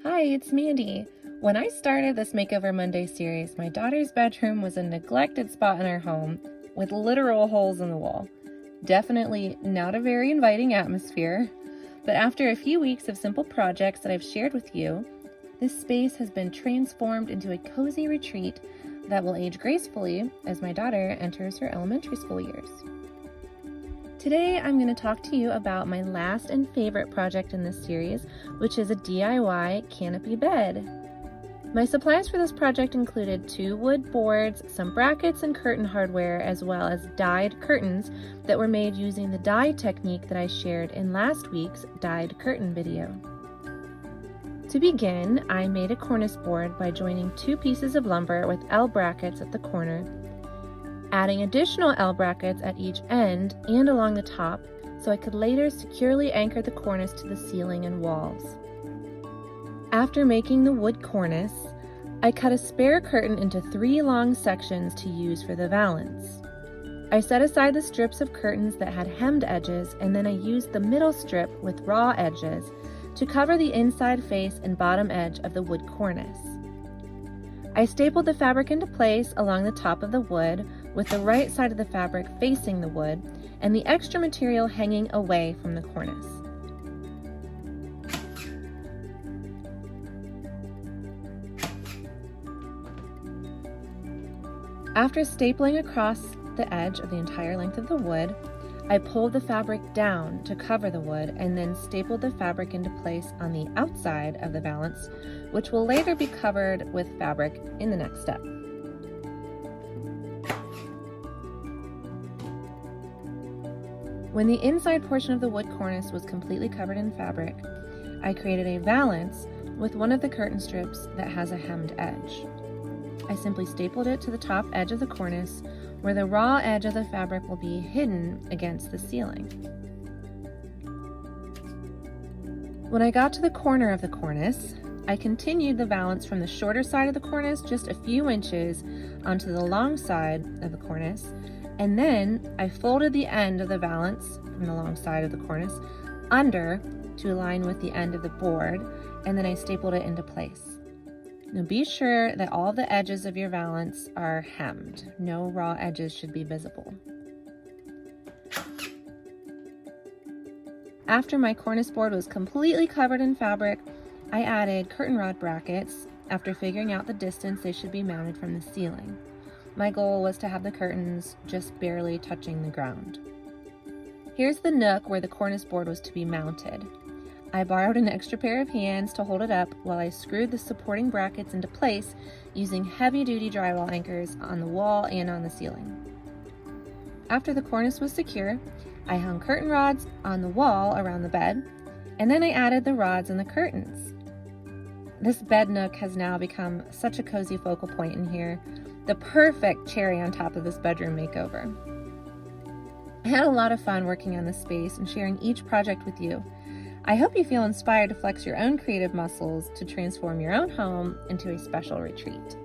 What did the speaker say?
Hi, it's Mandy. When I started this Makeover Monday series, my daughter's bedroom was a neglected spot in our home with literal holes in the wall. Definitely not a very inviting atmosphere, but after a few weeks of simple projects that I've shared with you, this space has been transformed into a cozy retreat that will age gracefully as my daughter enters her elementary school years. Today, I'm going to talk to you about my last and favorite project in this series, which is a DIY canopy bed. My supplies for this project included 2 wood boards, some brackets and curtain hardware, as well as dyed curtains that were made using the dye technique that I shared in last week's dyed curtain video. To begin, I made a cornice board by joining 2 pieces of lumber with L brackets at the corner, adding additional L brackets at each end and along the top so I could later securely anchor the cornice to the ceiling and walls. After making the wood cornice, I cut a spare curtain into 3 long sections to use for the valance. I set aside the strips of curtains that had hemmed edges, and then I used the middle strip with raw edges to cover the inside face and bottom edge of the wood cornice. I stapled the fabric into place along the top of the wood with the right side of the fabric facing the wood and the extra material hanging away from the cornice. After stapling across the edge of the entire length of the wood, I pulled the fabric down to cover the wood and then stapled the fabric into place on the outside of the valance, which will later be covered with fabric in the next step. When the inside portion of the wood cornice was completely covered in fabric, I created a valance with one of the curtain strips that has a hemmed edge. I simply stapled it to the top edge of the cornice, where the raw edge of the fabric will be hidden against the ceiling. When I got to the corner of the cornice, I continued the valance from the shorter side of the cornice just a few inches onto the long side of the cornice, and then I folded the end of the valance from the long side of the cornice under to align with the end of the board, and then I stapled it into place. Now be sure that all the edges of your valance are hemmed. No raw edges should be visible. After my cornice board was completely covered in fabric, I added curtain rod brackets after figuring out the distance they should be mounted from the ceiling. My goal was to have the curtains just barely touching the ground. Here's the nook where the cornice board was to be mounted. I borrowed an extra pair of hands to hold it up while I screwed the supporting brackets into place using heavy-duty drywall anchors on the wall and on the ceiling. After the cornice was secure, I hung curtain rods on the wall around the bed, and then I added the rods and the curtains. This bed nook has now become such a cozy focal point in here, the perfect cherry on top of this bedroom makeover. I had a lot of fun working on this space and sharing each project with you. I hope you feel inspired to flex your own creative muscles to transform your own home into a special retreat.